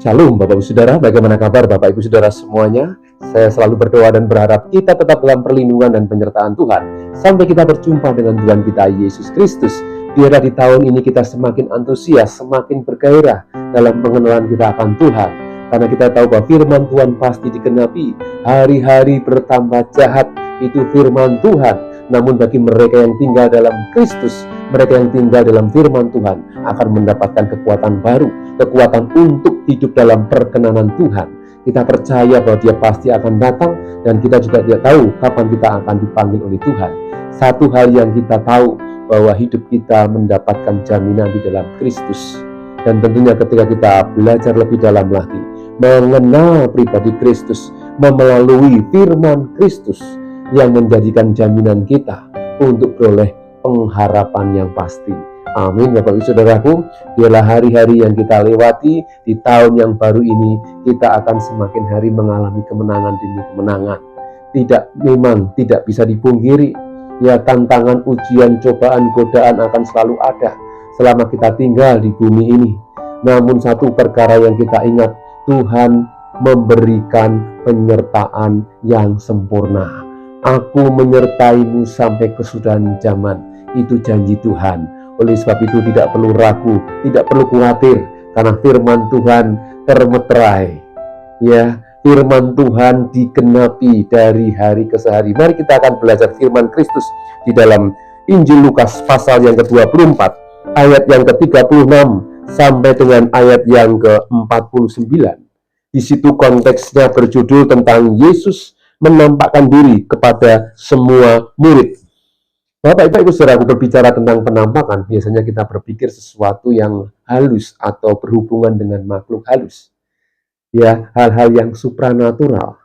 Shalom Bapak Ibu Saudara, bagaimana kabar Bapak Ibu Saudara semuanya? Saya selalu berdoa dan berharap kita tetap dalam perlindungan dan penyertaan Tuhan sampai kita berjumpa dengan Tuhan kita Yesus Kristus. Biarlah di tahun ini kita semakin antusias, semakin bergairah dalam pengenalan kita akan Tuhan. Karena kita tahu bahwa firman Tuhan pasti digenapi. Hari-hari bertambah jahat, itu firman Tuhan. Namun bagi mereka yang tinggal dalam Kristus, mereka yang tinggal dalam firman Tuhan akan mendapatkan kekuatan baru, kekuatan untuk hidup dalam perkenanan Tuhan. Kita percaya bahwa Dia pasti akan datang, dan kita juga tidak tahu kapan kita akan dipanggil oleh Tuhan. Satu hal yang kita tahu, bahwa hidup kita mendapatkan jaminan di dalam Kristus. Dan tentunya ketika kita belajar lebih dalam lagi mengenal pribadi Kristus melalui firman Kristus yang menjadikan jaminan kita untuk beroleh pengharapan yang pasti. Amin Bapak Ibu Saudaraku. Biarlah hari-hari yang kita lewati di tahun yang baru ini, kita akan semakin hari mengalami kemenangan demi kemenangan. Memang tidak bisa dipungkiri, ya, tantangan, ujian, cobaan, godaan akan selalu ada selama kita tinggal di bumi ini. Namun satu perkara yang kita ingat, Tuhan memberikan penyertaan yang sempurna. Aku menyertaimu sampai kesudahan zaman. Itu janji Tuhan. Oleh sebab itu tidak perlu ragu, tidak perlu khawatir, karena firman Tuhan termeterai. Ya, firman Tuhan digenapi dari hari ke hari. Mari kita akan belajar firman Kristus di dalam Injil Lukas pasal yang ke-24, ayat yang ke-36 sampai dengan ayat yang ke-49. Di situ konteksnya berjudul tentang Yesus menampakkan diri kepada semua murid. Bapak Ibu Saudara, berbicara tentang penampakan, biasanya kita berpikir sesuatu yang halus atau berhubungan dengan makhluk halus. Ya, hal-hal yang supranatural.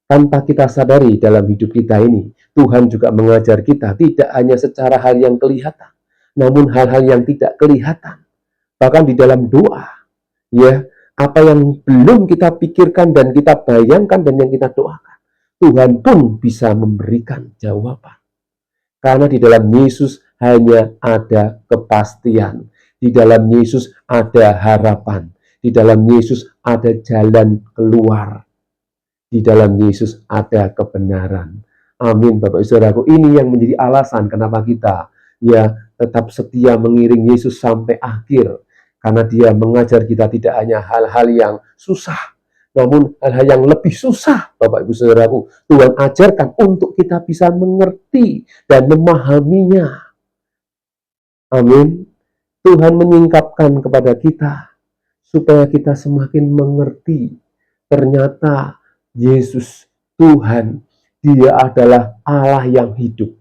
Tanpa kita sadari dalam hidup kita ini, Tuhan juga mengajar kita tidak hanya secara hal yang kelihatan, namun hal-hal yang tidak kelihatan. Bahkan di dalam doa, ya, apa yang belum kita pikirkan dan kita bayangkan dan yang kita doakan, Tuhan pun bisa memberikan jawaban. Karena di dalam Yesus hanya ada kepastian. Di dalam Yesus ada harapan. Di dalam Yesus ada jalan keluar. Di dalam Yesus ada kebenaran. Amin Bapak Ibu Saudaraku. Ini yang menjadi alasan kenapa kita tetap setia mengiring Yesus sampai akhir. Karena Dia mengajar kita tidak hanya hal-hal yang susah, namun hal-hal yang lebih susah, Bapak Ibu Saudaraku, Tuhan ajarkan untuk kita bisa mengerti dan memahaminya. Amin. Tuhan menyingkapkan kepada kita supaya kita semakin mengerti. Ternyata Yesus, Tuhan, Dia adalah Allah yang hidup,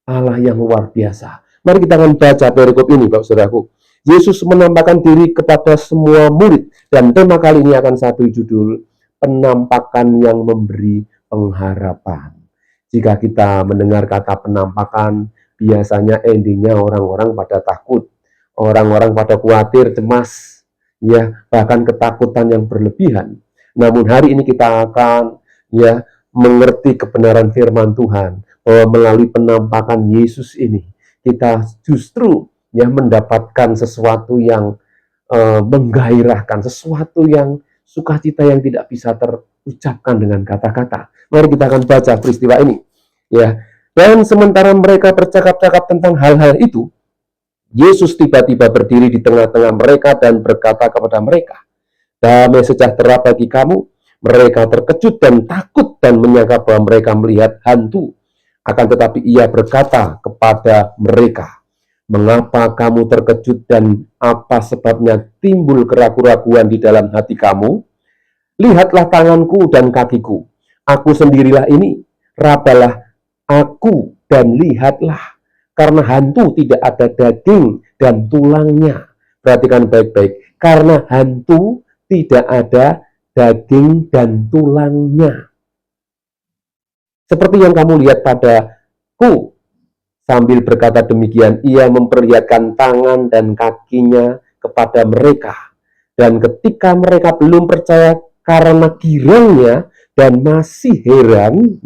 Allah yang luar biasa. Mari kita akan baca perikop ini, Bapak Saudaraku. Yesus menampakkan diri kepada semua murid, dan tema kali ini akan saya beri judul penampakan yang memberi pengharapan. Jika kita mendengar kata penampakan, biasanya endingnya orang-orang pada takut, orang-orang pada khawatir, cemas, ya, bahkan ketakutan yang berlebihan. Namun hari ini kita akan mengerti kebenaran firman Tuhan, bahwa melalui penampakan Yesus ini kita justru mendapatkan sesuatu yang menggairahkan, sesuatu yang sukacita yang tidak bisa terucapkan dengan kata-kata. Mari kita akan baca peristiwa ini. Ya. Dan sementara mereka bercakap-cakap tentang hal-hal itu, Yesus tiba-tiba berdiri di tengah-tengah mereka dan berkata kepada mereka, "Damai sejahtera bagi kamu." Mereka terkejut dan takut dan menyangka bahwa mereka melihat hantu. Akan tetapi Ia berkata kepada mereka, "Mengapa kamu terkejut dan apa sebabnya timbul keraguan-raguan di dalam hati kamu? Lihatlah tanganku dan kakiku. Aku sendirilah ini. Rabalah aku dan lihatlah. Karena hantu tidak ada daging dan tulangnya." Perhatikan baik-baik. Karena hantu tidak ada daging dan tulangnya. Seperti yang kamu lihat padaku. Sambil berkata demikian, Ia memperlihatkan tangan dan kakinya kepada mereka. Dan ketika mereka belum percaya karena girangnya dan masih heran,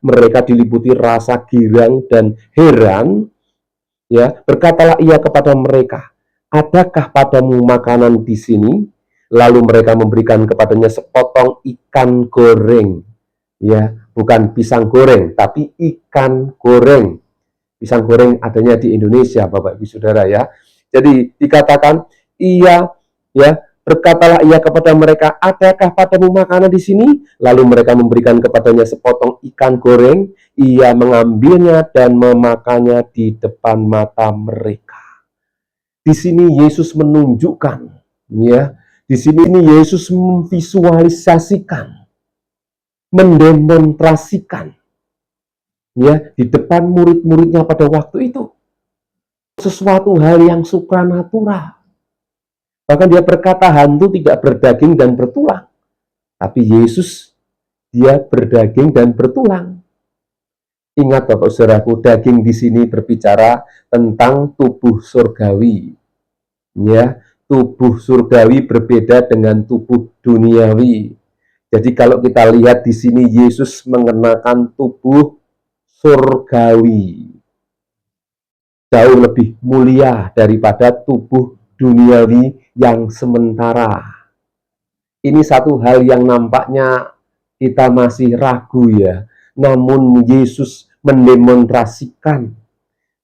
mereka diliputi rasa girang dan heran, berkatalah Ia kepada mereka, "Adakah padamu makanan di sini?" Lalu mereka memberikan kepadanya sepotong ikan goreng. Ya, bukan pisang goreng, tapi ikan goreng. Pisang goreng adanya di Indonesia, Bapak Ibu Saudara ya. Jadi dikatakan, berkatalah ia kepada mereka, adakah padamu makanan di sini? Lalu mereka memberikan kepadanya sepotong ikan goreng. Ia mengambilnya dan memakannya di depan mata mereka. Di sini Yesus menunjukkan, ya, di sini Yesus memvisualisasikan, mendemonstrasikan, ya, di depan murid-muridnya pada waktu itu sesuatu hal yang supranatural. Bahkan dia berkata hantu tidak berdaging dan bertulang, tapi Yesus dia berdaging dan bertulang. Ingat Bapak Saudaraku, daging di sini berbicara tentang tubuh surgawi. Ya, tubuh surgawi berbeda dengan tubuh duniawi. Jadi kalau kita lihat di sini Yesus mengenakan tubuh surgawi. Jauh lebih mulia daripada tubuh duniawi yang sementara. Ini satu hal yang nampaknya kita masih ragu ya. Namun Yesus mendemonstrasikan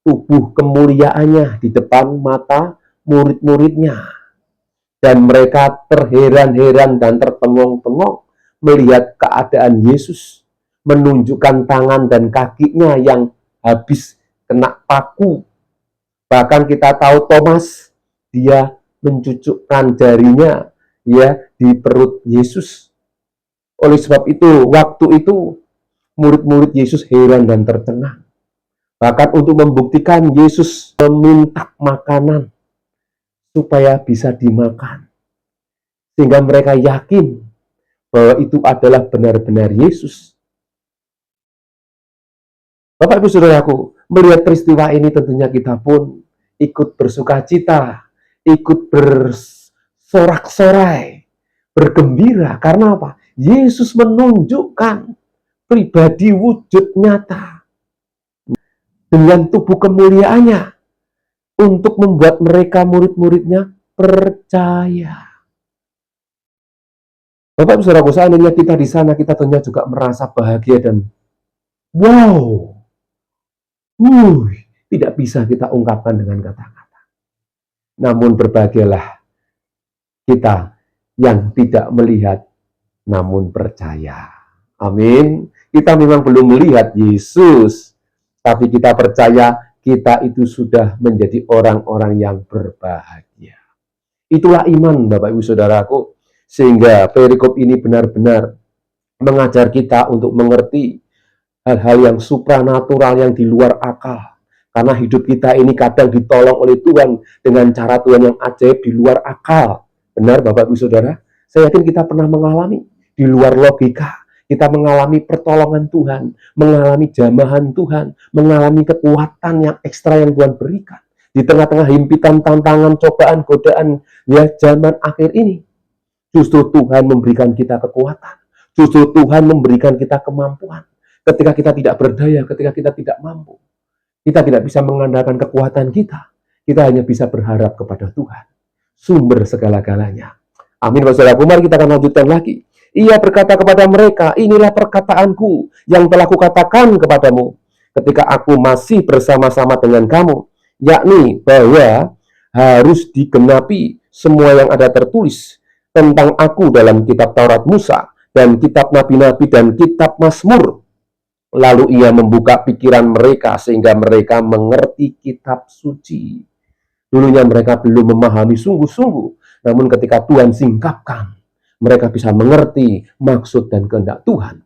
tubuh kemuliaannya di depan mata murid-muridnya. Dan mereka terheran-heran dan terpengong-pengong melihat keadaan Yesus. Menunjukkan tangan dan kakinya yang habis kena paku. Bahkan kita tahu Thomas, dia mencucukkan jarinya ya di perut Yesus. Oleh sebab itu, waktu itu murid-murid Yesus heran dan tercengang. Bahkan untuk membuktikan, Yesus meminta makanan supaya bisa dimakan. Sehingga mereka yakin bahwa itu adalah benar-benar Yesus. Bapak Ibu Saudaraku, melihat peristiwa ini tentunya kita pun ikut bersuka cita, ikut bersorak-sorai, bergembira. Karena apa? Yesus menunjukkan pribadi wujud nyata dengan tubuh kemuliaannya untuk membuat mereka murid-muridnya percaya. Bapak Ibu Saudaraku, seandainya kita di sana, kita tentunya juga merasa bahagia dan wow, tidak bisa kita ungkapkan dengan kata-kata. Namun berbahagialah kita yang tidak melihat, namun percaya. Amin. Kita memang belum melihat Yesus, tapi kita percaya kita itu sudah menjadi orang-orang yang berbahagia. Itulah iman Bapak Ibu Saudaraku. Sehingga perikop ini benar-benar mengajar kita untuk mengerti hal-hal yang supranatural yang di luar akal. Karena hidup kita ini kadang ditolong oleh Tuhan dengan cara Tuhan yang ajaib di luar akal. Benar Bapak Ibu Saudara? Saya yakin kita pernah mengalami di luar logika. Kita mengalami pertolongan Tuhan, mengalami jamahan Tuhan, mengalami kekuatan yang ekstra yang Tuhan berikan. Di tengah-tengah himpitan, tantangan, cobaan, godaan ya zaman akhir ini. Justru Tuhan memberikan kita kekuatan. Justru Tuhan memberikan kita kemampuan. Ketika kita tidak berdaya, ketika kita tidak mampu, kita tidak bisa mengandalkan kekuatan kita. Kita hanya bisa berharap kepada Tuhan, sumber segala-galanya. Amin, saudaraku. Mari kita akan lanjutkan lagi. Ia berkata kepada mereka, inilah perkataanku yang telah kukatakan kepadamu ketika aku masih bersama-sama dengan kamu, yakni bahwa harus digenapi semua yang ada tertulis tentang aku dalam kitab Taurat Musa dan kitab Nabi-Nabi dan kitab Mazmur. Lalu ia membuka pikiran mereka sehingga mereka mengerti kitab suci. Dulunya mereka belum memahami sungguh-sungguh, namun ketika Tuhan singkapkan, mereka bisa mengerti maksud dan kehendak Tuhan,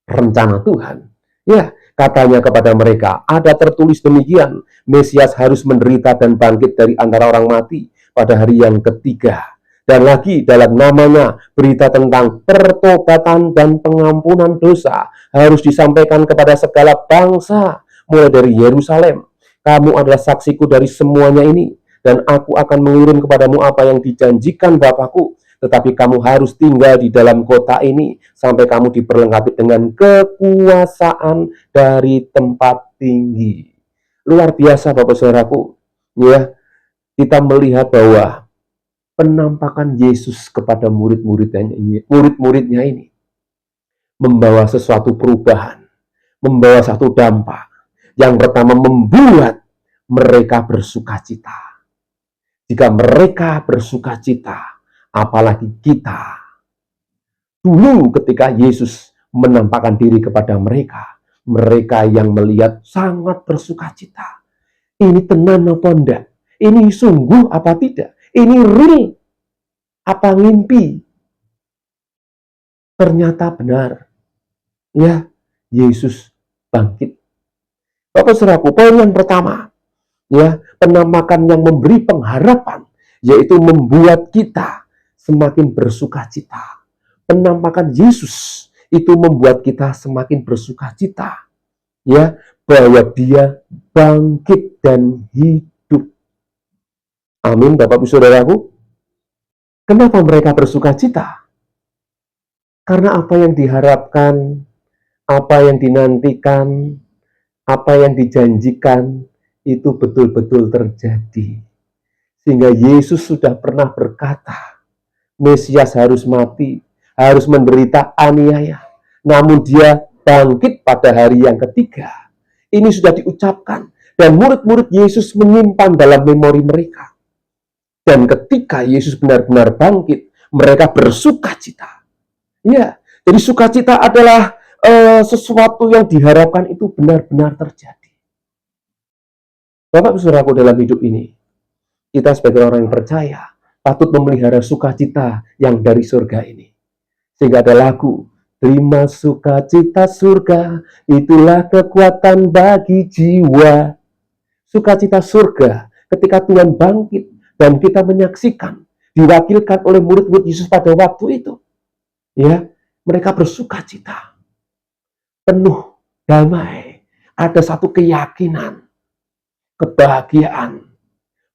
rencana Tuhan. Ya, katanya kepada mereka, ada tertulis demikian, Mesias harus menderita dan bangkit dari antara orang mati pada hari yang ketiga. Dan lagi dalam namanya berita tentang pertobatan dan pengampunan dosa harus disampaikan kepada segala bangsa mulai dari Yerusalem. Kamu adalah saksiku dari semuanya ini dan aku akan mengirim kepadamu apa yang dijanjikan Bapakku. Tetapi kamu harus tinggal di dalam kota ini sampai kamu diperlengkapi dengan kekuasaan dari tempat tinggi. Luar biasa Bapak Saudaraku. Ya, kita melihat bahwa penampakan Yesus kepada murid-muridnya ini membawa sesuatu perubahan, membawa satu dampak. Yang pertama, membuat mereka bersukacita. Jika mereka bersukacita, apalagi kita. Dulu ketika Yesus menampakkan diri kepada mereka, mereka yang melihat sangat bersukacita. Ini tenan apa enggak? Ini sungguh apa tidak? Ini real apa ngimpi? Ternyata benar. Ya, Yesus bangkit. Bapak Saudaraku, poin yang pertama, ya, penampakan yang memberi pengharapan, yaitu membuat kita semakin bersukacita. Penampakan Yesus itu membuat kita semakin bersukacita, ya, bahwa Dia bangkit dan hidup. Amin, Bapak Ibu Saudaraku. Kenapa mereka bersukacita? Karena apa yang diharapkan, apa yang dinantikan, apa yang dijanjikan itu betul-betul terjadi. Sehingga Yesus sudah pernah berkata, Mesias harus mati, harus menderita aniaya. Namun Dia bangkit pada hari yang ketiga. Ini sudah diucapkan. Dan murid-murid Yesus menyimpan dalam memori mereka. Dan ketika Yesus benar-benar bangkit, mereka bersukacita. Ya, jadi sukacita adalah sesuatu yang diharapkan itu benar-benar terjadi. Bapak Saudaraku, dalam hidup ini, kita sebagai orang yang percaya patut memelihara sukacita yang dari surga ini. Sehingga ada lagu, terima sukacita surga, itulah kekuatan bagi jiwa. Sukacita surga ketika Tuhan bangkit dan kita menyaksikan, diwakilkan oleh murid-murid Yesus pada waktu itu. Ya, mereka bersukacita, penuh damai, ada satu keyakinan, kebahagiaan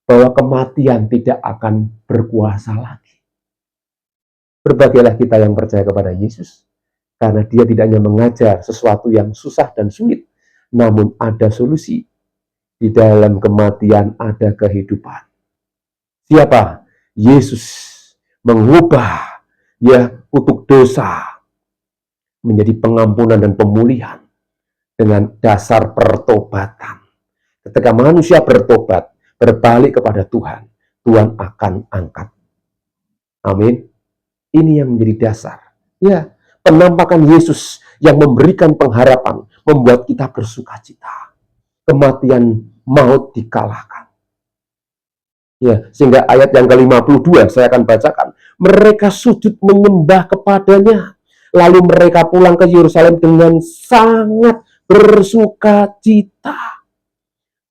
bahwa kematian tidak akan berkuasa lagi. Berbahagialah kita yang percaya kepada Yesus, karena Dia tidak hanya mengajar sesuatu yang susah dan sulit, namun ada solusi. Di dalam kematian ada kehidupan. Siapa? Yesus mengubah kutuk dosa menjadi pengampunan dan pemulihan dengan dasar pertobatan. Ketika manusia bertobat, berbalik kepada Tuhan, Tuhan akan angkat. Amin. Ini yang menjadi dasar. Ya, penampakan Yesus yang memberikan pengharapan, membuat kita bersukacita. Kematian maut dikalahkan. Ya, sehingga ayat yang ke-52 saya akan bacakan. Mereka sujud menyembah kepadanya. Lalu mereka pulang ke Yerusalem dengan sangat bersukacita.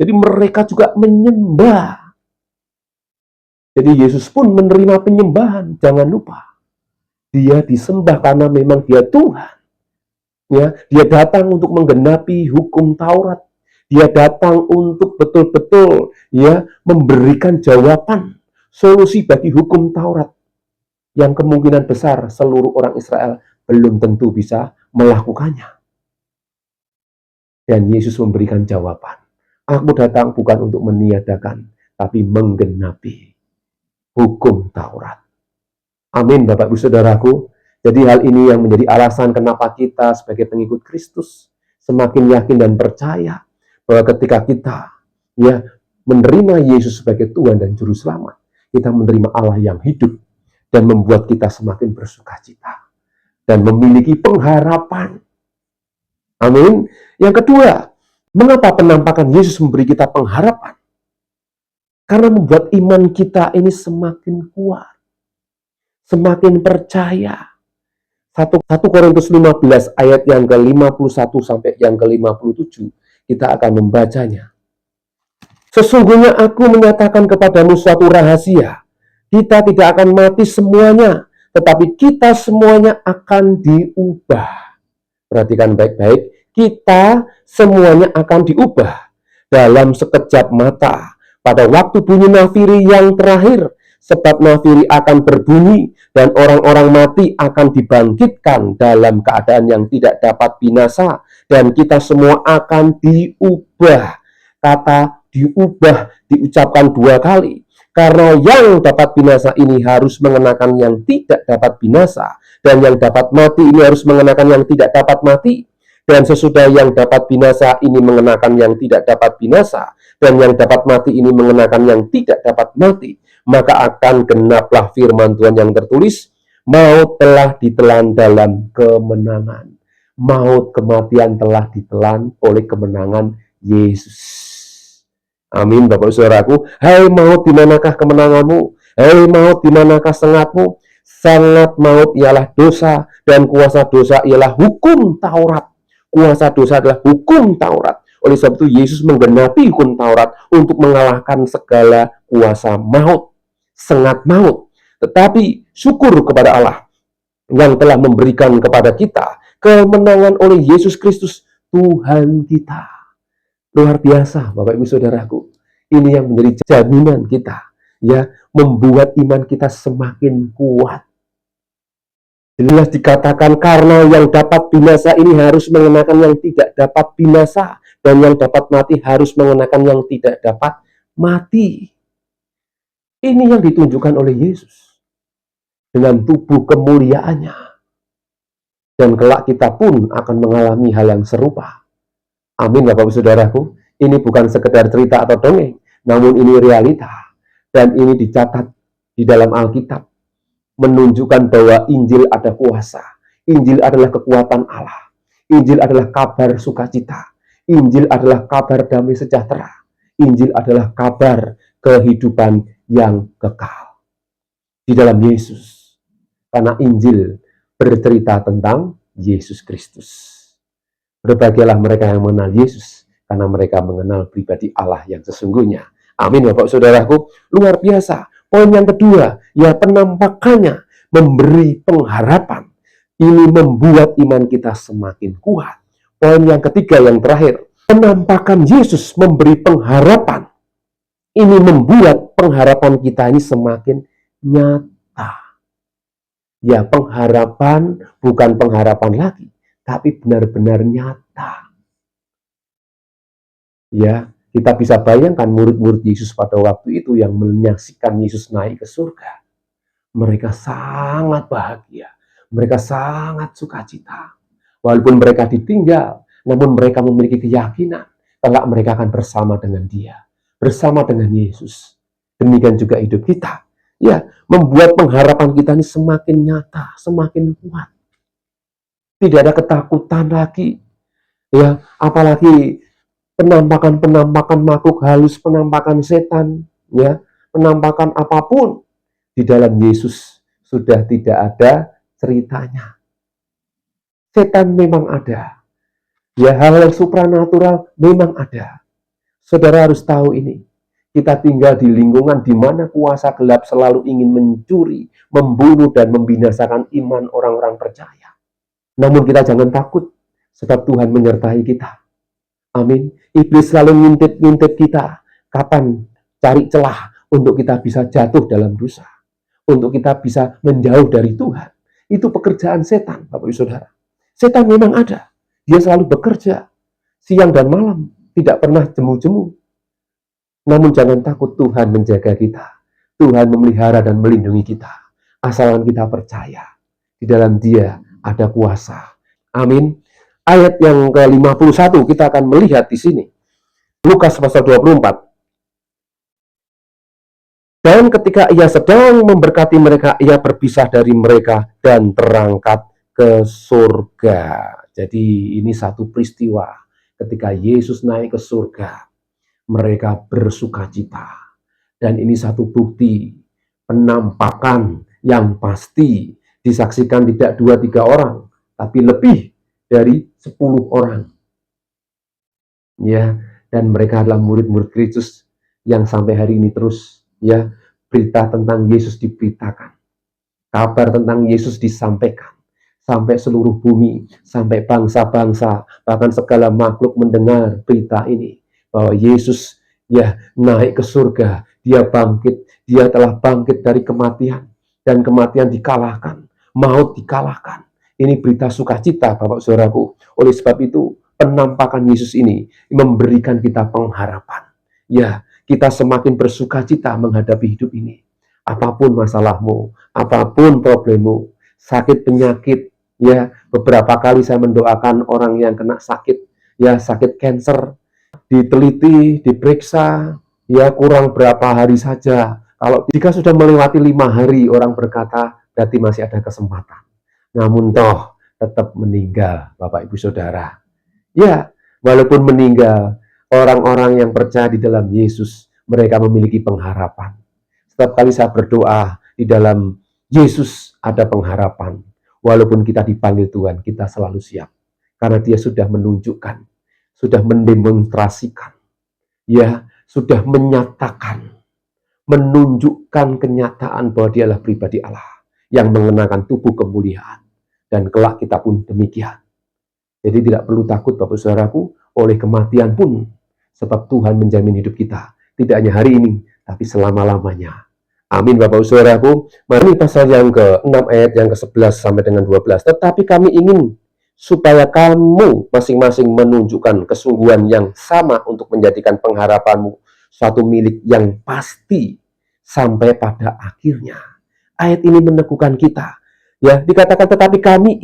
Jadi mereka juga menyembah. Jadi Yesus pun menerima penyembahan. Jangan lupa. Dia disembah karena memang Dia Tuhan. Ya, Dia datang untuk menggenapi hukum Taurat. Dia datang untuk betul-betul memberikan jawaban, solusi bagi hukum Taurat. Yang kemungkinan besar seluruh orang Israel belum tentu bisa melakukannya. Dan Yesus memberikan jawaban. Aku datang bukan untuk meniadakan, tapi menggenapi hukum Taurat. Amin, Bapak Ibu Saudaraku. Jadi hal ini yang menjadi alasan kenapa kita sebagai pengikut Kristus semakin yakin dan percaya bahwa ketika kita menerima Yesus sebagai Tuhan dan Juru Selamat, kita menerima Allah yang hidup dan membuat kita semakin bersukacita dan memiliki pengharapan. Amin. Yang kedua, mengapa penampakan Yesus memberi kita pengharapan? Karena membuat iman kita ini semakin kuat, semakin percaya. 1 Korintus 15 ayat yang ke-51 sampai yang ke-57, kita akan membacanya. Sesungguhnya aku menyatakan kepadamu suatu rahasia. Kita tidak akan mati semuanya, tetapi kita semuanya akan diubah. Perhatikan baik-baik, kita semuanya akan diubah dalam sekejap mata. Pada waktu bunyi nafiri yang terakhir, sebab nafiri akan berbunyi dan orang-orang mati akan dibangkitkan dalam keadaan yang tidak dapat binasa, dan kita semua akan diubah. Kata diubah diucapkan 2 kali. Karena yang dapat binasa ini harus mengenakan yang tidak dapat binasa, dan yang dapat mati ini harus mengenakan yang tidak dapat mati. Dan sesudah yang dapat binasa ini mengenakan yang tidak dapat binasa, dan yang dapat mati ini mengenakan yang tidak dapat mati, maka akan genaplah firman Tuhan yang tertulis, maut telah ditelan dalam kemenangan. Maut, kematian telah ditelan oleh kemenangan Yesus. Amin, Bapak Saudaraku. Hai maut, di manakah kemenanganmu? Hai maut, di manakah sengatmu? Sangat maut ialah dosa, dan kuasa dosa ialah hukum Taurat. Kuasa dosa adalah hukum Taurat. Oleh sebab itu Yesus menggenapi hukum Taurat untuk mengalahkan segala kuasa maut, sengat maut. Tetapi syukur kepada Allah yang telah memberikan kepada kita kemenangan oleh Yesus Kristus Tuhan kita. Luar biasa, Bapak Ibu Saudaraku. Ini yang menjadi jaminan kita, ya, membuat iman kita semakin kuat. Jelas dikatakan karena yang dapat binasa ini harus mengenakan yang tidak dapat binasa, dan yang dapat mati harus mengenakan yang tidak dapat mati. Ini yang ditunjukkan oleh Yesus dengan tubuh kemuliaannya. Dan kelak kita pun akan mengalami hal yang serupa. Amin, Bapak Ibu Saudaraku. Ini bukan sekedar cerita atau dongeng, namun ini realita. Dan ini dicatat di dalam Alkitab, menunjukkan bahwa Injil ada kuasa. Injil adalah kekuatan Allah. Injil adalah kabar sukacita. Injil adalah kabar damai sejahtera. Injil adalah kabar kehidupan yang kekal di dalam Yesus. Karena Injil bercerita tentang Yesus Kristus. Berbahagialah mereka yang mengenal Yesus, karena mereka mengenal pribadi Allah yang sesungguhnya. Amin, Bapak Saudaraku. Luar biasa. Poin yang kedua, ya, penampakannya memberi pengharapan. Ini membuat iman kita semakin kuat. Poin yang ketiga, yang terakhir, penampakan Yesus memberi pengharapan. Ini membuat pengharapan kita ini semakin nyata. Ya, pengharapan bukan pengharapan lagi, tapi benar-benar nyata. Ya, kita bisa bayangkan murid-murid Yesus pada waktu itu yang menyaksikan Yesus naik ke surga. Mereka sangat bahagia. Mereka sangat sukacita. Walaupun mereka ditinggal, namun mereka memiliki keyakinan kelak mereka akan bersama dengan Dia, bersama dengan Yesus. Demikian juga hidup kita. Ya, membuat pengharapan kita ini semakin nyata, semakin kuat. Tidak ada ketakutan lagi, ya, apalagi penampakan makhluk halus, penampakan setan, ya, penampakan apapun di dalam Yesus sudah tidak ada ceritanya. Setan memang ada, ya, hal yang supranatural memang ada. Saudara harus tahu ini. Kita tinggal di lingkungan di mana kuasa gelap selalu ingin mencuri, membunuh, dan membinasakan iman orang-orang percaya. Namun kita jangan takut, sebab Tuhan menyertai kita. Amin. Iblis selalu ngintip-ngintip kita. Kapan cari celah untuk kita bisa jatuh dalam dosa. Untuk kita bisa menjauh dari Tuhan. Itu pekerjaan setan, Bapak Ibu Saudara. Setan memang ada. Dia selalu bekerja. Siang dan malam. Tidak pernah jemu-jemu. Namun jangan takut, Tuhan menjaga kita. Tuhan memelihara dan melindungi kita. Asalkan kita percaya. Di dalam Dia ada kuasa. Amin. Ayat yang ke-51 kita akan melihat di sini. Lukas pasal 24. Dan ketika ia sedang memberkati mereka, ia berpisah dari mereka dan terangkat ke surga. Jadi ini satu peristiwa. Ketika Yesus naik ke surga, mereka bersukacita. Dan ini satu bukti penampakan yang pasti disaksikan tidak 2-3 orang, tapi lebih dari 10 orang. Ya, dan mereka adalah murid-murid Kristus yang sampai hari ini terus, ya, berita tentang Yesus diberitakan. Kabar tentang Yesus disampaikan sampai seluruh bumi, sampai bangsa-bangsa, bahkan segala makhluk mendengar berita ini bahwa Yesus, ya, naik ke surga, Dia bangkit, Dia telah bangkit dari kematian, dan kematian dikalahkan, maut dikalahkan. Ini berita sukacita, Bapak Saudaraku. Oleh sebab itu, penampakan Yesus ini memberikan kita pengharapan. Ya, kita semakin bersukacita menghadapi hidup ini. Apapun masalahmu, apapun problemmu, sakit penyakit, ya, beberapa kali saya mendoakan orang yang kena sakit, ya, sakit kanker, diteliti, diperiksa, ya, kurang berapa hari saja. Kalau jika sudah melewati 5 hari, orang berkata berarti masih ada kesempatan. Namun toh tetap meninggal, Bapak Ibu Saudara. Ya, walaupun meninggal, orang-orang yang percaya di dalam Yesus, mereka memiliki pengharapan. Setiap kali saya berdoa, di dalam Yesus ada pengharapan. Walaupun kita dipanggil Tuhan, kita selalu siap. Karena Dia sudah menunjukkan, sudah mendemonstrasikan, ya, sudah menyatakan, menunjukkan kenyataan bahwa Dialah pribadi Allah yang mengenakan tubuh kemuliaan. Dan kelak kita pun demikian. Jadi tidak perlu takut Bapak Saudaraku oleh kematian pun, sebab Tuhan menjamin hidup kita. Tidak hanya hari ini, tapi selama-lamanya. Amin Bapak Saudaraku. Mari pasal yang ke-6 ayat yang ke-11 sampai dengan 12. Tetapi kami ingin supaya kamu masing-masing menunjukkan kesungguhan yang sama untuk menjadikan pengharapanmu suatu milik yang pasti sampai pada akhirnya. Ayat ini meneguhkan kita. Ya, dikatakan tetapi kami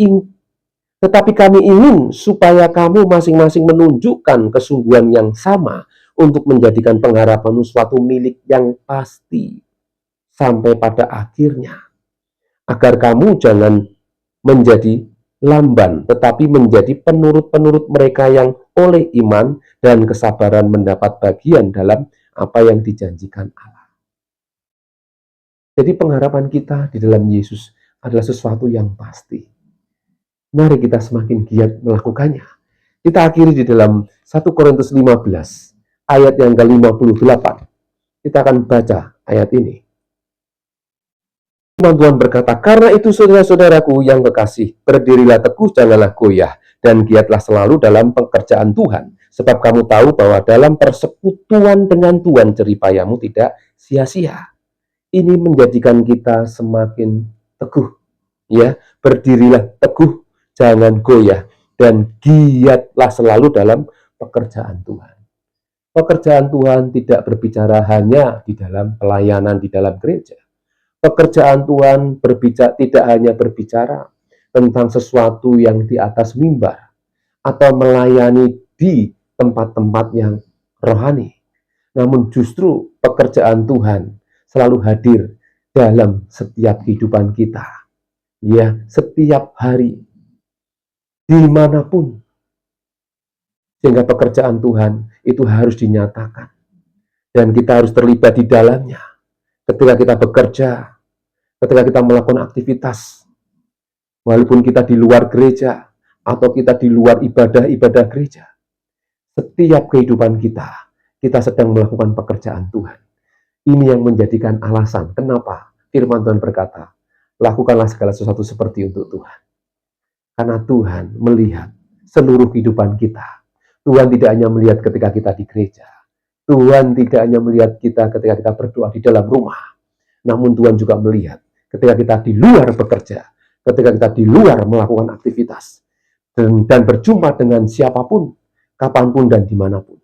ingin supaya kamu masing-masing menunjukkan kesungguhan yang sama untuk menjadikan pengharapanmu suatu milik yang pasti sampai pada akhirnya. Agar kamu jangan menjadi lamban, tetapi menjadi penurut-penurut mereka yang oleh iman dan kesabaran mendapat bagian dalam apa yang dijanjikan Allah. Jadi pengharapan kita di dalam Yesus adalah sesuatu yang pasti. Mari kita semakin giat melakukannya. Kita akhiri di dalam 1 Korintus 15, ayat yang ke-58. Kita akan baca ayat ini. Tuhan berkata, karena itu saudara-saudaraku yang kekasih, berdirilah teguh, janganlah goyah, dan giatlah selalu dalam pekerjaan Tuhan. Sebab kamu tahu bahwa dalam persekutuan dengan Tuhan jeripayamu tidak sia-sia. Ini menjadikan kita semakin teguh. Ya, berdirilah teguh, jangan goyah, dan giatlah selalu dalam pekerjaan Tuhan. Pekerjaan Tuhan tidak berbicara hanya di dalam pelayanan di dalam gereja. Pekerjaan Tuhan tidak hanya berbicara tentang sesuatu yang di atas mimbar atau melayani di tempat-tempat yang rohani. Namun justru pekerjaan Tuhan selalu hadir dalam setiap kehidupan kita. Ya, setiap hari, dimanapun. Sehingga pekerjaan Tuhan itu harus dinyatakan. Dan kita harus terlibat di dalamnya. Ketika kita bekerja, ketika kita melakukan aktivitas, walaupun kita di luar gereja, atau kita di luar ibadah-ibadah gereja, setiap kehidupan kita sedang melakukan pekerjaan Tuhan. Ini yang menjadikan alasan kenapa firman Tuhan berkata, lakukanlah segala sesuatu seperti untuk Tuhan. Karena Tuhan melihat seluruh kehidupan kita. Tuhan tidak hanya melihat ketika kita di gereja. Tuhan tidak hanya melihat kita ketika kita berdoa di dalam rumah. Namun Tuhan juga melihat ketika kita di luar bekerja. Ketika kita di luar melakukan aktivitas. Dan berjumpa dengan siapapun, kapanpun dan dimanapun.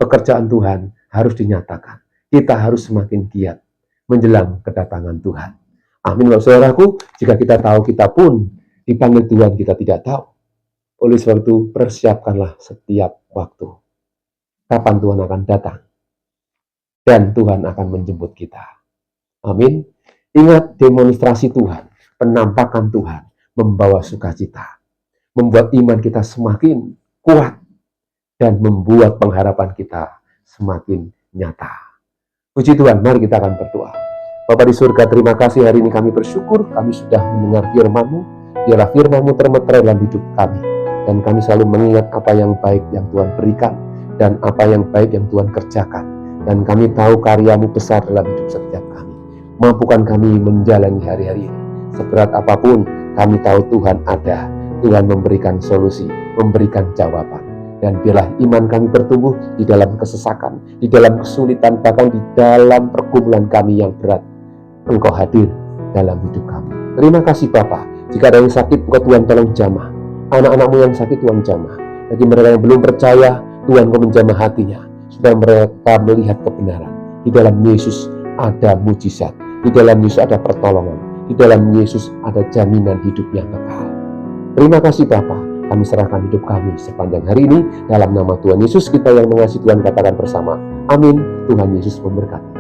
Pekerjaan Tuhan harus dinyatakan. Kita harus semakin giat menjelang kedatangan Tuhan. Amin, Bapak Saudaraku. Jika kita tahu kita pun dipanggil Tuhan, kita tidak tahu. Oleh sebab itu, persiapkanlah setiap waktu. Kapan Tuhan akan datang. Dan Tuhan akan menjemput kita. Amin. Ingat demonstrasi Tuhan, penampakan Tuhan, membawa sukacita. Membuat iman kita semakin kuat. Dan membuat pengharapan kita semakin nyata. Puji Tuhan, mari kita akan berdoa. Bapa di surga, terima kasih hari ini kami bersyukur, kami sudah mendengar firman-Mu. Biarlah firman-Mu termeterai dalam hidup kami. Dan kami selalu mengingat apa yang baik yang Tuhan berikan. Dan apa yang baik yang Tuhan kerjakan. Dan kami tahu karya-Mu besar dalam hidup setiap kami. Mampukan kami menjalani hari-hari ini. Seberat apapun, kami tahu Tuhan ada. Tuhan memberikan solusi, memberikan jawaban. Dan biarlah iman kami bertumbuh di dalam kesesakan, di dalam kesulitan, bahkan di dalam pergumulan kami yang berat. Engkau hadir dalam hidup kami. Terima kasih Bapa. Jika ada yang sakit, Engkau Tuhan tolong jamah. Anak-anak-Mu yang sakit Tuhan jamah. Bagi mereka yang belum percaya, Tuhan Engkau menjamah hatinya. supaya mereka melihat kebenaran. Di dalam Yesus ada mujizat, di dalam Yesus ada pertolongan, di dalam Yesus ada jaminan hidup yang kekal. Terima kasih Bapa, kami serahkan hidup kami sepanjang hari ini dalam nama Tuhan Yesus kita yang mengasihi Tuhan katakan bersama. Amin. Tuhan Yesus memberkati.